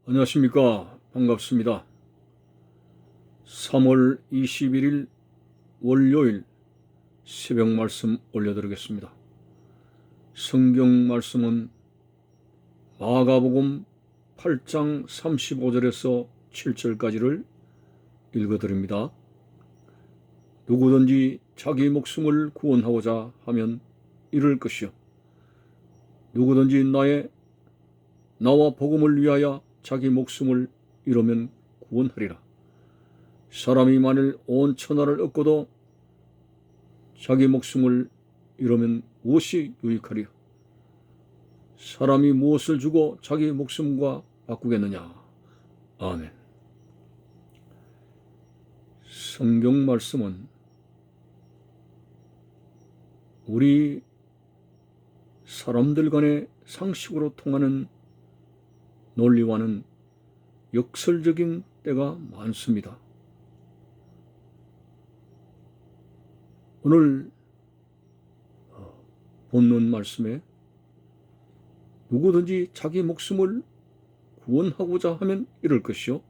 안녕하십니까. 반갑습니다. 3월 21일 월요일 새벽 말씀 올려드리겠습니다. 성경 말씀은 마가복음 8장 35절에서 7절까지를 읽어드립니다. 누구든지 자기 목숨을 구원하고자 하면 잃을 것이요 누구든지 나와 복음을 위하여 자기 목숨을 잃으면 구원하리라. 사람이 만일 온 천하를 얻고도 자기 목숨을 잃으면 무엇이 유익하리요? 사람이 무엇을 주고 자기 목숨과 바꾸겠느냐? 아멘. 성경 말씀은 우리 사람들 간의 상식으로 통하는 논리와는 역설적인 때가 많습니다. 오늘 본문 말씀에 누구든지 자기 목숨을 구원하고자 하면 잃을 것이요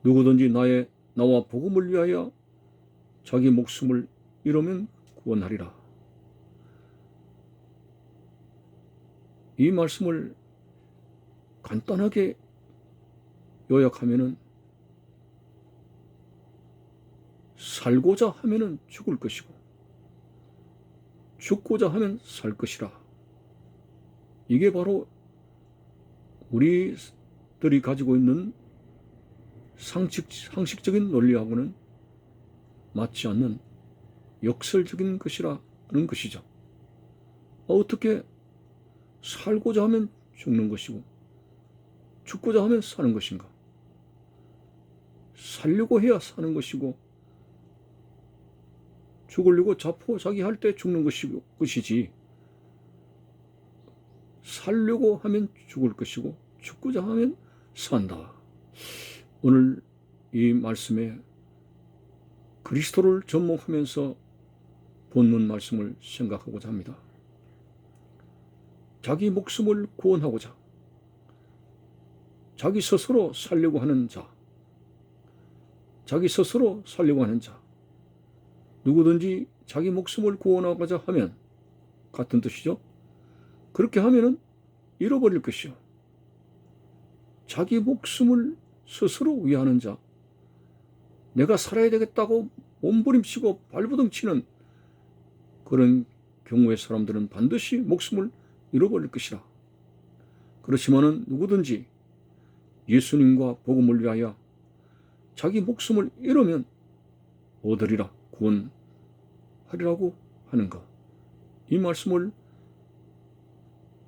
누구든지 나와 복음을 위하여 자기 목숨을 잃으면 구원하리라. 이 말씀을 간단하게 요약하면은 살고자 하면은 죽을 것이고 죽고자 하면 살 것이라. 이게 바로 우리들이 가지고 있는 상식적인 논리하고는 맞지 않는 역설적인 것이라는 것이죠. 어떻게 살고자 하면 죽는 것이고 죽고자 하면 사는 것인가? 살려고 해야 사는 것이고 죽으려고 자포자기할 때 죽는 것이지 살려고 하면 죽을 것이고 죽고자 하면 산다. 오늘 이 말씀에 그리스도를 접목하면서 본문 말씀을 생각하고자 합니다. 자기 목숨을 구원하고자 자기 스스로 살려고 하는 자, 자기 스스로 살려고 하는 자, 누구든지 자기 목숨을 구원하고자 하면 같은 뜻이죠. 그렇게 하면은 잃어버릴 것이요. 자기 목숨을 스스로 위하는 자, 내가 살아야 되겠다고 몸부림치고 발버둥치는 그런 경우의 사람들은 반드시 목숨을 잃어버릴 것이라. 그렇지만은 누구든지 예수님과 복음을 위하여 자기 목숨을 잃으면 얻으리라, 구원하리라고 하는 것. 이 말씀을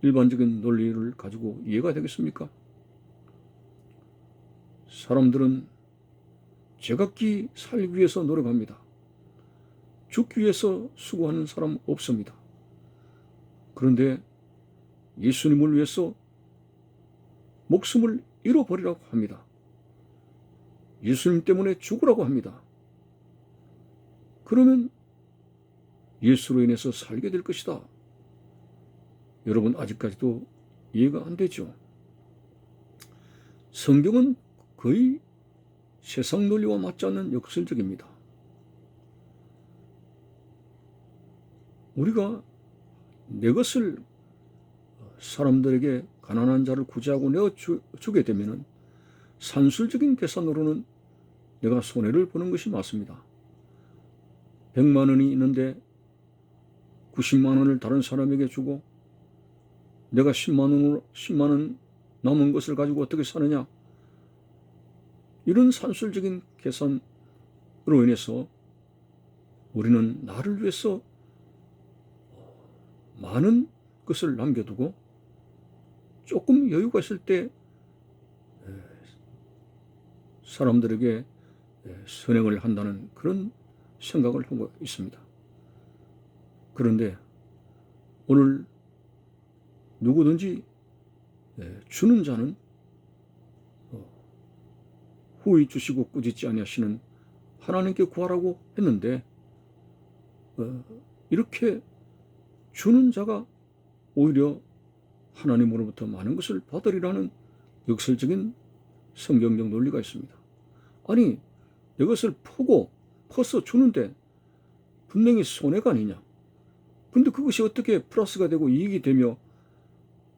일반적인 논리를 가지고 이해가 되겠습니까? 사람들은 제각기 살기 위해서 노력합니다. 죽기 위해서 수고하는 사람 없습니다. 그런데 예수님을 위해서 목숨을 잃어버리라고 합니다. 예수님 때문에 죽으라고 합니다. 그러면 예수로 인해서 살게 될 것이다. 여러분 아직까지도 이해가 안 되죠? 성경은 거의 세상 논리와 맞지 않는 역설적입니다. 우리가 내 것을 사람들에게 가난한 자를 구제하고 내어주게 되면 산술적인 계산으로는 내가 손해를 보는 것이 맞습니다. 100만 원이 있는데 90만 원을 다른 사람에게 주고 내가 10만 원 남은 것을 가지고 어떻게 사느냐? 이런 산술적인 계산으로 인해서 우리는 나를 위해서 많은 것을 남겨두고 조금 여유가 있을 때 사람들에게 선행을 한다는 그런 생각을 하고 있습니다. 그런데 오늘 누구든지 주는 자는 후히 주시고 꾸짖지 아니하시는 하나님께 구하라고 했는데 이렇게 주는 자가 오히려 하나님으로부터 많은 것을 받으리라는 역설적인 성경적 논리가 있습니다. 아니, 이것을 퍼서 주는데 분명히 손해가 아니냐. 근데 그것이 어떻게 플러스가 되고 이익이 되며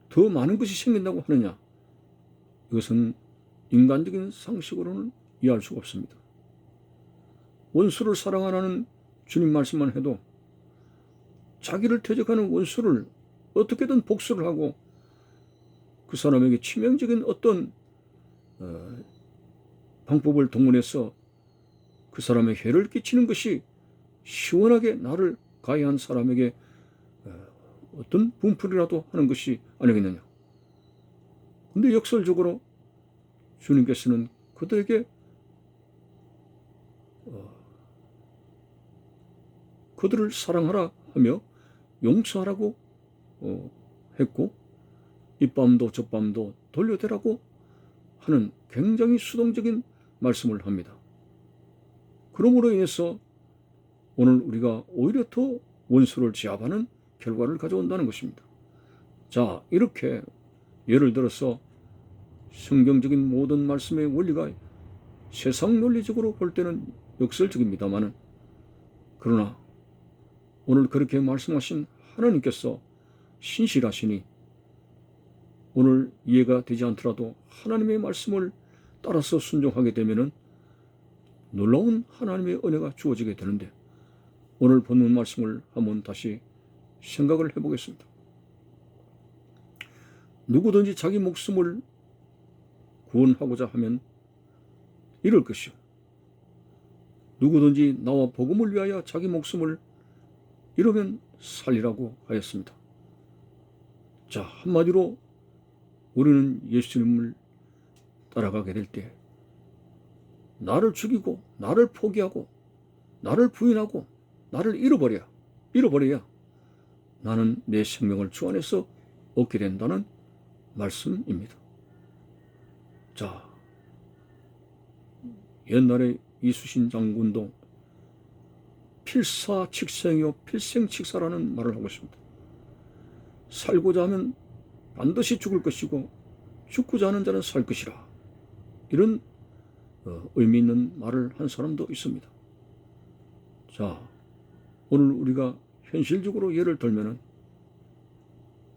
더 많은 것이 생긴다고 하느냐. 이것은 인간적인 상식으로는 이해할 수가 없습니다. 원수를 사랑하라는 주님 말씀만 해도 자기를 퇴적하는 원수를 어떻게든 복수를 하고 그 사람에게 치명적인 어떤 방법을 동원해서 그 사람의 해를 끼치는 것이 시원하게 나를 가해한 사람에게 어떤 분풀이라도 하는 것이 아니겠느냐. 근데 역설적으로 주님께서는 그들에게 그들을 사랑하라 하며 용서하라고 했고 이 밤도 저 밤도 돌려대라고 하는 굉장히 수동적인 말씀을 합니다. 그러므로 인해서 오늘 우리가 오히려 더 원수를 제압하는 결과를 가져온다는 것입니다. 자, 이렇게 예를 들어서 성경적인 모든 말씀의 원리가 세상 논리적으로 볼 때는 역설적입니다만은 그러나 오늘 그렇게 말씀하신 하나님께서 신실하시니 오늘 이해가 되지 않더라도 하나님의 말씀을 따라서 순종하게 되면은 놀라운 하나님의 은혜가 주어지게 되는데 오늘 본문 말씀을 한번 다시 생각을 해보겠습니다. 누구든지 자기 목숨을 구원하고자 하면 이럴 것이요. 누구든지 나와 복음을 위하여 자기 목숨을 잃으면 살리라고 하였습니다. 자, 한마디로 우리는 예수님을 따라가게 될 때 나를 죽이고 나를 포기하고 나를 부인하고 나를 잃어버려야 나는 내 생명을 주 안에서 얻게 된다는 말씀입니다. 자, 옛날에 이순신 장군도 필사칙생이요 필생칙사라는 말을 하고 있습니다. 살고자 하면 반드시 죽을 것이고 죽고자 하는 자는 살 것이라. 이런 의미 있는 말을 한 사람도 있습니다. 자, 오늘 우리가 현실적으로 예를 들면은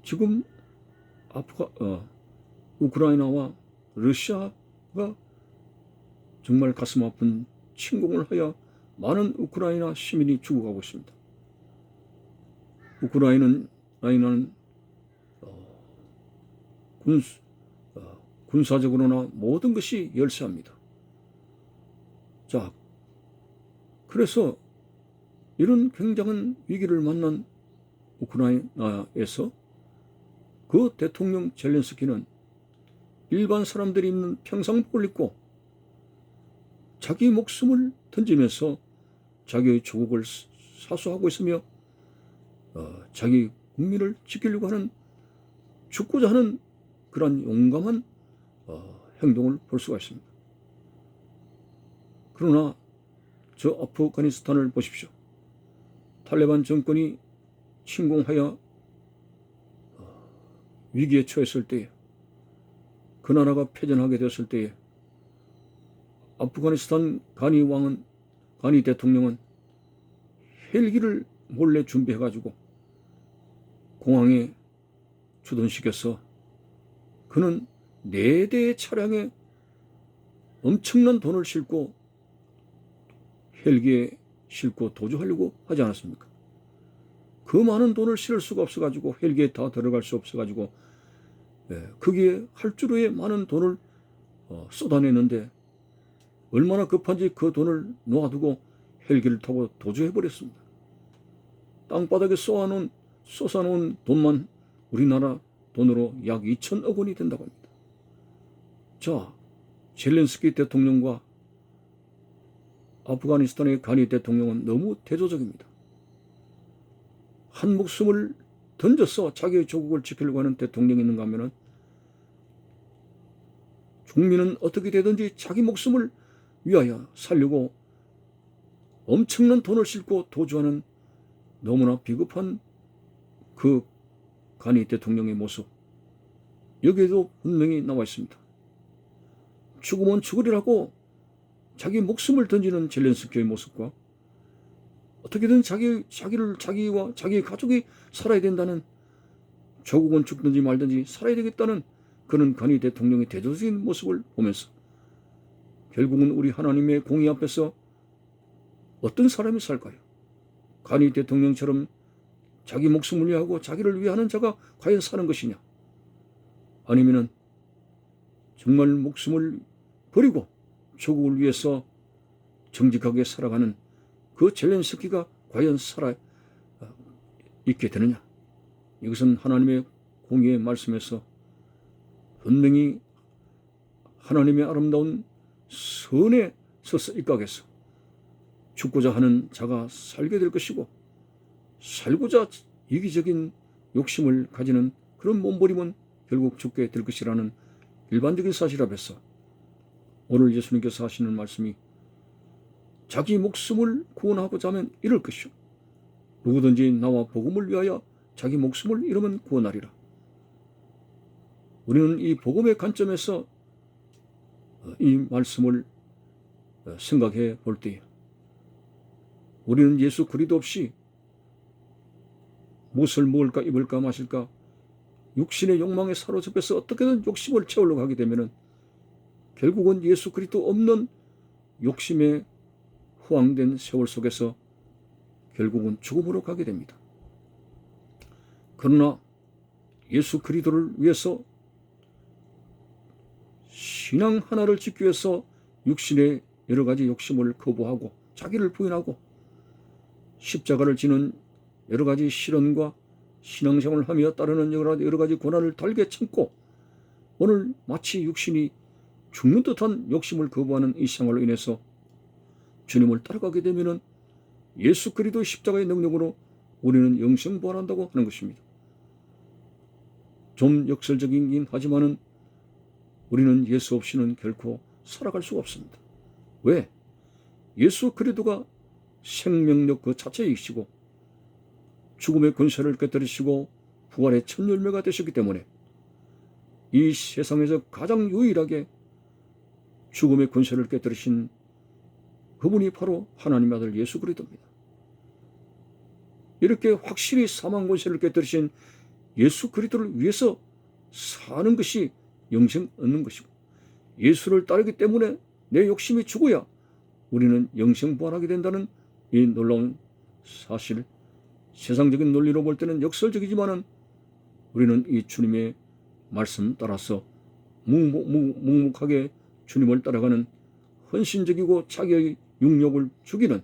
지금 우크라이나와 러시아가 정말 가슴 아픈 침공을 하여 많은 우크라이나 시민이 죽어가고 있습니다. 우크라이나는 군사적으로나 모든 것이 열세합니다. 자, 그래서 이런 굉장한 위기를 만난 우크라이나에서 그 대통령 젤렌스키는 일반 사람들이 입는 평상복을 입고 자기 목숨을 던지면서 자기의 조국을 사수하고 있으며 자기 국민을 지키려고 하는 죽고자 하는 그런 용감한 행동을 볼 수가 있습니다. 그러나 저 아프가니스탄을 보십시오. 탈레반 정권이 침공하여 위기에 처했을 때에 그 나라가 패전하게 되었을 때에 아프가니스탄 가니 대통령은 헬기를 몰래 준비해가지고 공항에 주둔시켜서 그는 4대의 차량에 엄청난 돈을 싣고 헬기에 싣고 도주하려고 하지 않았습니까? 그 많은 돈을 실을 수가 없어가지고 헬기에 다 들어갈 수 없어가지고 거기에 할주로에 많은 돈을 쏟아내는데 얼마나 급한지 그 돈을 놓아두고 헬기를 타고 도주해버렸습니다. 땅바닥에 쏟아놓은 돈만 우리나라 돈으로 약 2천억 원이 된다고 합니다. 자, 젤렌스키 대통령과 아프가니스탄의 가니 대통령은 너무 대조적입니다. 한 목숨을 던져서 자기의 조국을 지키려고 하는 대통령이 있는가 하면은 국민은 어떻게 되든지 자기 목숨을 위하여 살려고 엄청난 돈을 싣고 도주하는 너무나 비겁한 그 가니 대통령의 모습, 여기에도 분명히 나와 있습니다. 죽으면 죽으리라고 자기 목숨을 던지는 젤렌스키의 모습과 어떻게든 자기와 자기의 가족이 살아야 된다는, 조국은 죽든지 말든지 살아야 되겠다는 그런 간이 대통령의 대조적인 모습을 보면서 결국은 우리 하나님의 공의 앞에서 어떤 사람이 살까요? 간이 대통령처럼 자기 목숨을 위하고 자기를 위하는 자가 과연 사는 것이냐? 아니면은 정말 목숨을 버리고 조국을 위해서 정직하게 살아가는 그 젤렌스키가 과연 살아 있게 되느냐? 이것은 하나님의 공의의 말씀에서 분명히 하나님의 아름다운 선에 서서 입각해서 죽고자 하는 자가 살게 될 것이고, 살고자 이기적인 욕심을 가지는 그런 몸부림은 결국 죽게 될 것이라는 일반적인 사실 앞에서 오늘 예수님께서 하시는 말씀이 자기 목숨을 구원하고자 하면 이럴 것이요, 누구든지 나와 복음을 위하여 자기 목숨을 잃으면 구원하리라. 우리는 이 복음의 관점에서 이 말씀을 생각해 볼 때에 우리는 예수 그리스도 없이 무엇을 먹을까 입을까 마실까 육신의 욕망에 사로잡혀서 어떻게든 욕심을 채우려고 하게 되면은 결국은 예수 그리스도 없는 욕심에 후황된 세월 속에서 결국은 죽음으로 가게 됩니다. 그러나 예수 그리스도를 위해서 신앙 하나를 지키기 위해서 육신의 여러 가지 욕심을 거부하고 자기를 부인하고 십자가를 지는 여러 가지 시련과 신앙생활을 하며 따르는 여러 가지 고난을 달게 참고 오늘 마치 육신이 죽는 듯한 욕심을 거부하는 이 생활로 인해서 주님을 따라가게 되면은 예수 그리스도의 십자가의 능력으로 우리는 영생 부활한다고 하는 것입니다. 좀 역설적이긴 하지만은 우리는 예수 없이는 결코 살아갈 수가 없습니다. 왜? 예수 그리스도가 생명력 그 자체이시고 죽음의 권세를 깨뜨리시고 부활의 첫 열매가 되셨기 때문에 이 세상에서 가장 유일하게 죽음의 권세를 깨뜨리신 그분이 바로 하나님의 아들 예수 그리스도입니다. 이렇게 확실히 사망 권세를 깨뜨리신 예수 그리스도를 위해서 사는 것이 영생 얻는 것이고, 예수를 따르기 때문에 내 욕심이 죽어야 우리는 영생 부활하게 된다는 이 놀라운 사실, 세상적인 논리로 볼 때는 역설적이지만은 우리는 이 주님의 말씀 따라서 묵묵하게 주님을 따라가는 헌신적이고 자기의 육력을 죽이는,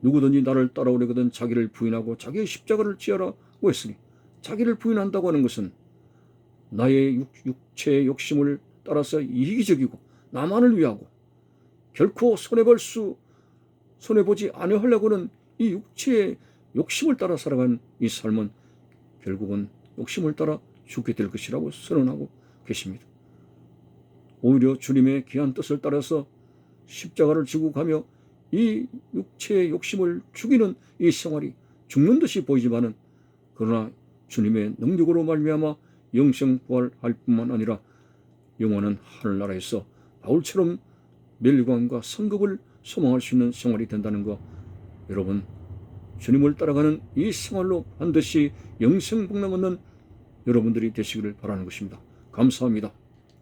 누구든지 나를 따라오려거든 자기를 부인하고 자기의 십자가를 지어라고 했으니, 자기를 부인한다고 하는 것은 나의 육체의 욕심을 따라서 이기적이고 나만을 위하고 결코 손해보지 않으려고는 이 육체의 욕심을 따라 살아간 이 삶은 결국은 욕심을 따라 죽게 될 것이라고 선언하고 계십니다. 오히려 주님의 귀한 뜻을 따라서 십자가를 지고 가며 이 육체의 욕심을 죽이는 이 생활이 죽는 듯이 보이지만은 그러나 주님의 능력으로 말미암아 영생 부활할 뿐만 아니라 영원한 하늘나라에서 바울처럼 멸관과 상급을 소망할 수 있는 생활이 된다는 것, 여러분 주님을 따라가는 이 생활로 반드시 영생 복락 얻는 여러분들이 되시기를 바라는 것입니다. 감사합니다.